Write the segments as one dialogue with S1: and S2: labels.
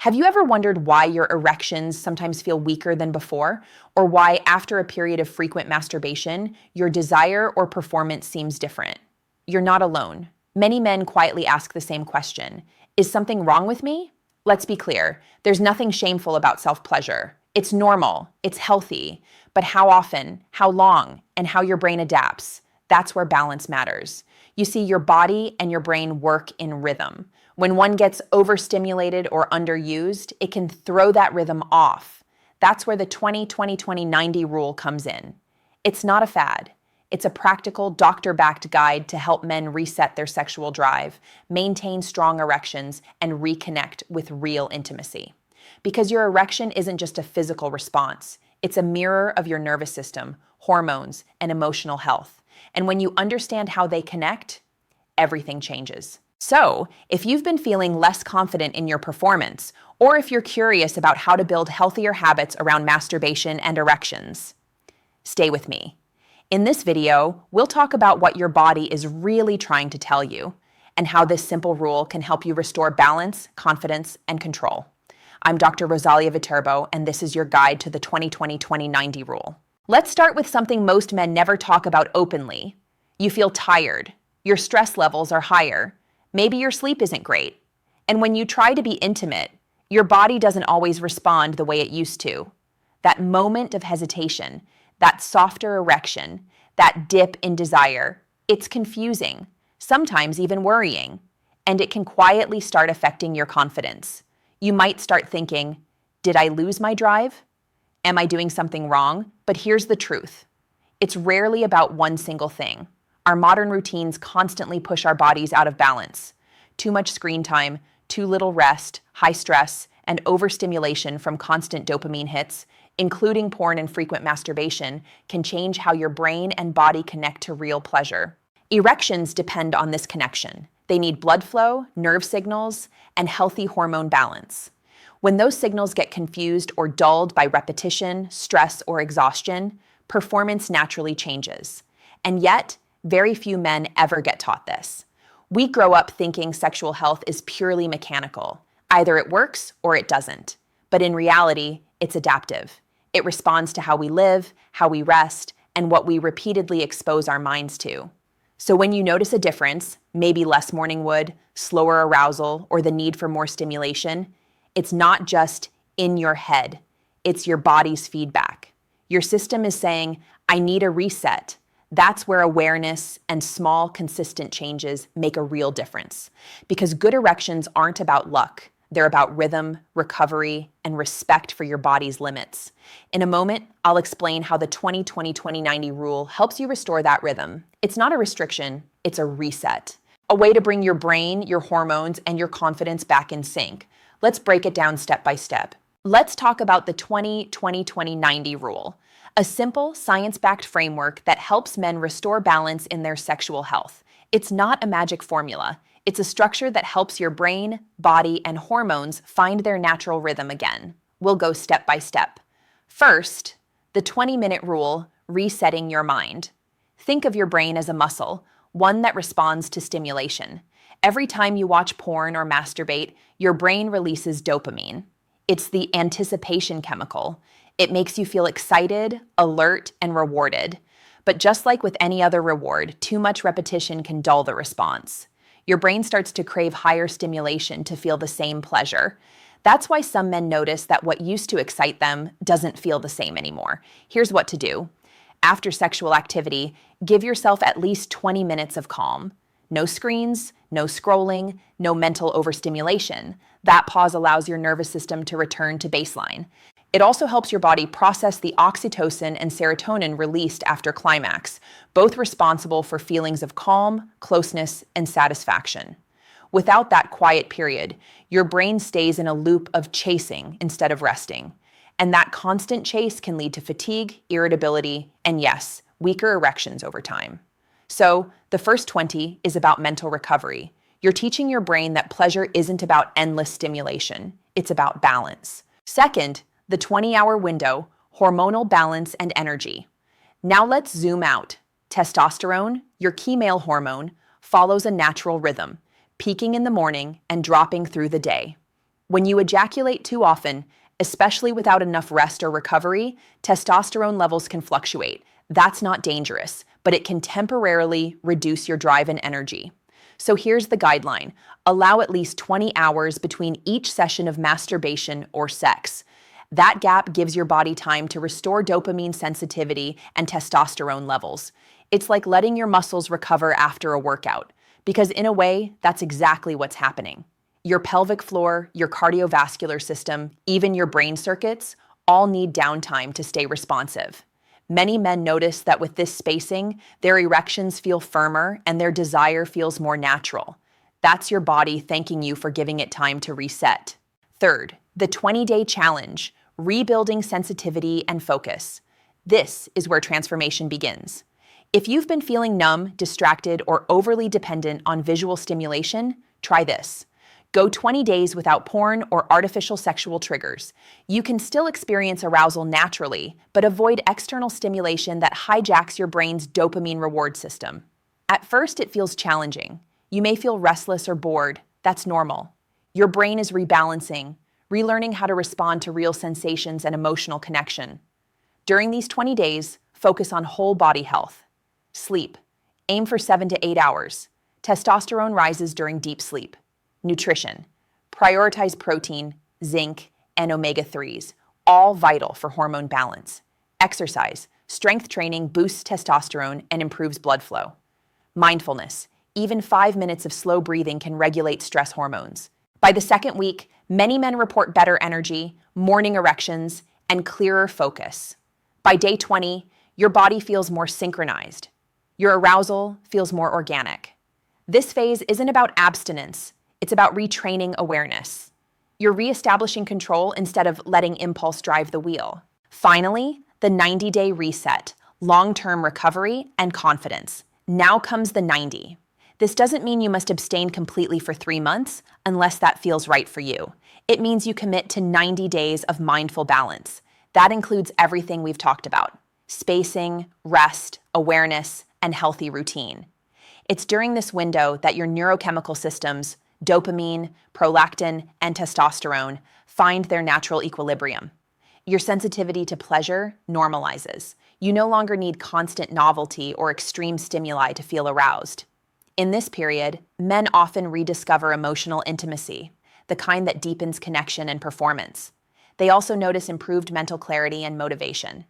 S1: Have you ever wondered why your erections sometimes feel weaker than before, or why, after a period of frequent masturbation, your desire or performance seems different? You're not alone. Many men quietly ask the same question. Is something wrong with me? Let's be clear. There's nothing shameful about self-pleasure. It's normal. It's healthy. But how often, how long, and how your brain adapts, that's where balance matters. You see, your body and your brain work in rhythm. When one gets overstimulated or underused, it can throw that rhythm off. That's where the 20-20-20-90 rule comes in. It's not a fad. It's a practical, doctor-backed guide to help men reset their sexual drive, maintain strong erections, and reconnect with real intimacy. Because your erection isn't just a physical response. It's a mirror of your nervous system, hormones, and emotional health. And when you understand how they connect, everything changes. So, if you've been feeling less confident in your performance, or if you're curious about how to build healthier habits around masturbation and erections, stay with me. In this video, we'll talk about what your body is really trying to tell you, and how this simple rule can help you restore balance, confidence, and control. I'm Dr. Rosalia Viterbo, and this is your guide to the 20-20-20-90 rule. Let's start with something most men never talk about openly. You feel tired. Your stress levels are higher. Maybe your sleep isn't great. And when you try to be intimate, your body doesn't always respond the way it used to. That moment of hesitation, that softer erection, that dip in desire, it's confusing, sometimes even worrying, and it can quietly start affecting your confidence. You might start thinking, did I lose my drive? Am I doing something wrong? But here's the truth. It's rarely about one single thing. Our modern routines constantly push our bodies out of balance. Too much screen time, too little rest, high stress, and overstimulation from constant dopamine hits, including porn and frequent masturbation, can change how your brain and body connect to real pleasure. Erections depend on this connection. They need blood flow, nerve signals, and healthy hormone balance. When those signals get confused or dulled by repetition, stress, or exhaustion, performance naturally changes. And yet, very few men ever get taught this. We grow up thinking sexual health is purely mechanical. Either it works or it doesn't. But in reality, it's adaptive. It responds to how we live, how we rest, and what we repeatedly expose our minds to. So when you notice a difference, maybe less morning wood, slower arousal, or the need for more stimulation, it's not just in your head. It's your body's feedback. Your system is saying, I need a reset. That's where awareness and small, consistent changes make a real difference. Because good erections aren't about luck. They're about rhythm, recovery, and respect for your body's limits. In a moment, I'll explain how the 20-20-20-90 rule helps you restore that rhythm. It's not a restriction, it's a reset. A way to bring your brain, your hormones, and your confidence back in sync. Let's break it down step by step. Let's talk about the 20-20-20-90 rule. A simple, science-backed framework that helps men restore balance in their sexual health. It's not a magic formula. It's a structure that helps your brain, body, and hormones find their natural rhythm again. We'll go step by step. First, the 20-minute rule, resetting your mind. Think of your brain as a muscle, one that responds to stimulation. Every time you watch porn or masturbate, your brain releases dopamine. It's the anticipation chemical. It makes you feel excited, alert, and rewarded. But just like with any other reward, too much repetition can dull the response. Your brain starts to crave higher stimulation to feel the same pleasure. That's why some men notice that what used to excite them doesn't feel the same anymore. Here's what to do. After sexual activity, give yourself at least 20 minutes of calm. No screens, no scrolling, no mental overstimulation. That pause allows your nervous system to return to baseline. It also helps your body process the oxytocin and serotonin released after climax, both responsible for feelings of calm, closeness, and satisfaction. Without that quiet period, your brain stays in a loop of chasing instead of resting. And that constant chase can lead to fatigue, irritability, and yes, weaker erections over time. So, the first 20 is about mental recovery. You're teaching your brain that pleasure isn't about endless stimulation. It's about balance. Second, the 20-hour window, hormonal balance and energy. Now let's zoom out. Testosterone, your key male hormone, follows a natural rhythm, peaking in the morning and dropping through the day. When you ejaculate too often, especially without enough rest or recovery, testosterone levels can fluctuate. That's not dangerous, but it can temporarily reduce your drive and energy. So here's the guideline. Allow at least 20 hours between each session of masturbation or sex. That gap gives your body time to restore dopamine sensitivity and testosterone levels. It's like letting your muscles recover after a workout, because in a way, that's exactly what's happening. Your pelvic floor, your cardiovascular system, even your brain circuits, all need downtime to stay responsive. Many men notice that with this spacing, their erections feel firmer and their desire feels more natural. That's your body thanking you for giving it time to reset. Third, the 20-day challenge, rebuilding sensitivity and focus. This is where transformation begins. If you've been feeling numb, distracted, or overly dependent on visual stimulation, try this. Go 20 days without porn or artificial sexual triggers. You can still experience arousal naturally, but avoid external stimulation that hijacks your brain's dopamine reward system. At first, it feels challenging. You may feel restless or bored. That's normal. Your brain is rebalancing, relearning how to respond to real sensations and emotional connection. During these 20 days, focus on whole body health. Sleep. Aim for 7 to 8 hours. Testosterone rises during deep sleep. Nutrition. Prioritize protein, zinc, and omega-3s, all vital for hormone balance. Exercise. Strength training boosts testosterone and improves blood flow. Mindfulness. Even 5 minutes of slow breathing can regulate stress hormones. By the second week, many men report better energy, morning erections, and clearer focus. By day 20, your body feels more synchronized. Your arousal feels more organic. This phase isn't about abstinence. It's about retraining awareness. You're reestablishing control instead of letting impulse drive the wheel. Finally, the 90-day reset, long-term recovery, and confidence. Now comes the 90. This doesn't mean you must abstain completely for 3 months unless that feels right for you. It means you commit to 90 days of mindful balance. That includes everything we've talked about: spacing, rest, awareness, and healthy routine. It's during this window that your neurochemical systems, dopamine, prolactin, and testosterone, find their natural equilibrium. Your sensitivity to pleasure normalizes. You no longer need constant novelty or extreme stimuli to feel aroused. In this period, men often rediscover emotional intimacy, the kind that deepens connection and performance. They also notice improved mental clarity and motivation.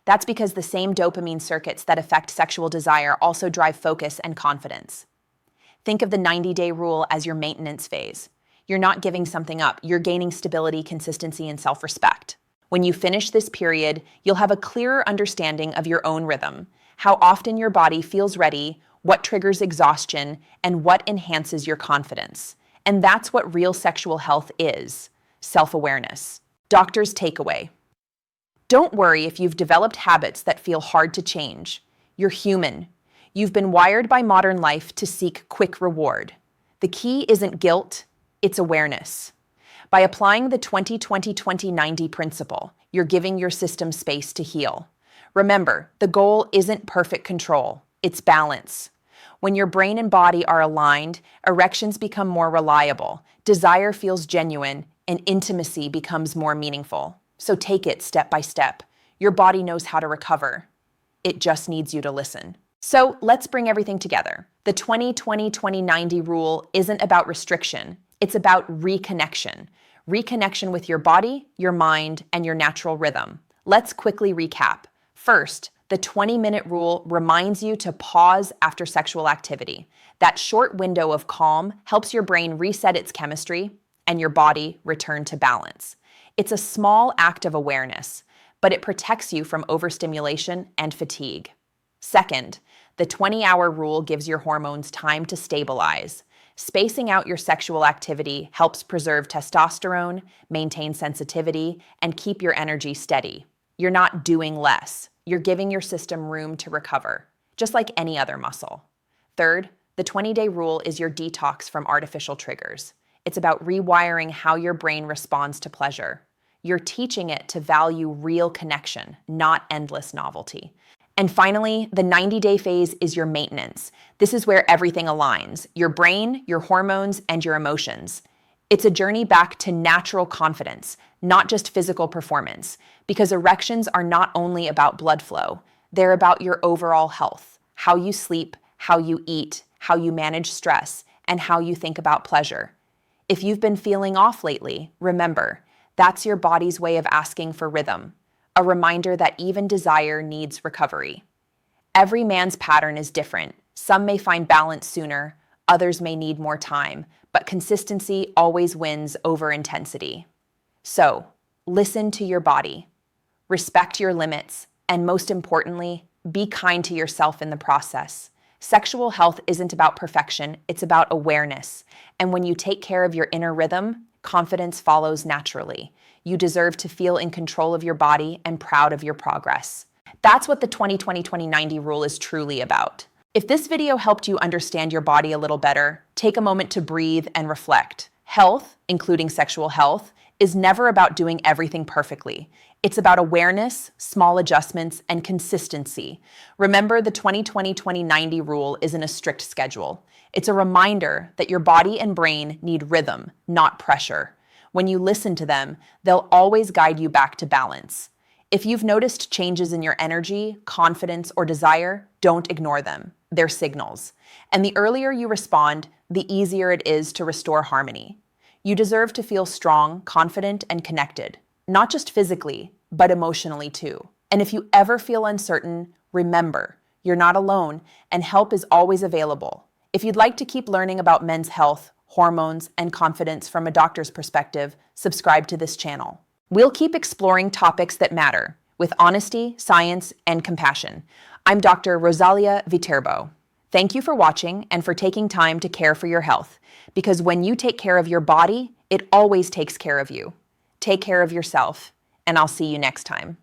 S1: That's because the same dopamine circuits that affect sexual desire also drive focus and confidence. Think of the 90-day rule as your maintenance phase. You're not giving something up, you're gaining stability, consistency, and self-respect. When you finish this period, you'll have a clearer understanding of your own rhythm, how often your body feels ready, what triggers exhaustion, and what enhances your confidence. And that's what real sexual health is: self-awareness. Doctor's takeaway. Don't worry if you've developed habits that feel hard to change. You're human. You've been wired by modern life to seek quick reward. The key isn't guilt, it's awareness. By applying the 20-20-20-90 principle, you're giving your system space to heal. Remember, the goal isn't perfect control, it's balance. When your brain and body are aligned, erections become more reliable, desire feels genuine, and intimacy becomes more meaningful. So take it step by step. Your body knows how to recover. It just needs you to listen. So let's bring everything together. The 20-20-20-90 rule isn't about restriction. It's about reconnection. Reconnection with your body, your mind, and your natural rhythm. Let's quickly recap. First, the 20-minute rule reminds you to pause after sexual activity. That short window of calm helps your brain reset its chemistry and your body return to balance. It's a small act of awareness, but it protects you from overstimulation and fatigue. Second, the 20-hour rule gives your hormones time to stabilize. Spacing out your sexual activity helps preserve testosterone, maintain sensitivity, and keep your energy steady. You're not doing less. You're giving your system room to recover, just like any other muscle. Third, the 20-day rule is your detox from artificial triggers. It's about rewiring how your brain responds to pleasure. You're teaching it to value real connection, not endless novelty. And finally, the 90-day phase is your maintenance. This is where everything aligns: your brain, your hormones, and your emotions. It's a journey back to natural confidence, not just physical performance, because erections are not only about blood flow, they're about your overall health, how you sleep, how you eat, how you manage stress, and how you think about pleasure. If you've been feeling off lately, remember, that's your body's way of asking for rhythm, a reminder that even desire needs recovery. Every man's pattern is different. Some may find balance sooner, others may need more time, but consistency always wins over intensity. So, listen to your body, respect your limits, and most importantly, be kind to yourself in the process. Sexual health isn't about perfection, it's about awareness. And when you take care of your inner rhythm, confidence follows naturally. You deserve to feel in control of your body and proud of your progress. That's what the 20-20-20-90 rule is truly about. If this video helped you understand your body a little better, take a moment to breathe and reflect. Health, including sexual health, is never about doing everything perfectly. It's about awareness, small adjustments, and consistency. Remember, the 20-20-20-90 rule isn't a strict schedule. It's a reminder that your body and brain need rhythm, not pressure. When you listen to them, they'll always guide you back to balance. If you've noticed changes in your energy, confidence, or desire, don't ignore them. They're signals. And the earlier you respond, the easier it is to restore harmony. You deserve to feel strong, confident, and connected, not just physically, but emotionally too. And if you ever feel uncertain, remember, you're not alone, and help is always available. If you'd like to keep learning about men's health, hormones, and confidence from a doctor's perspective, subscribe to this channel. We'll keep exploring topics that matter with honesty, science, and compassion. I'm Dr. Rosalia Viterbo. Thank you for watching and for taking time to care for your health, because when you take care of your body, it always takes care of you. Take care of yourself, and I'll see you next time.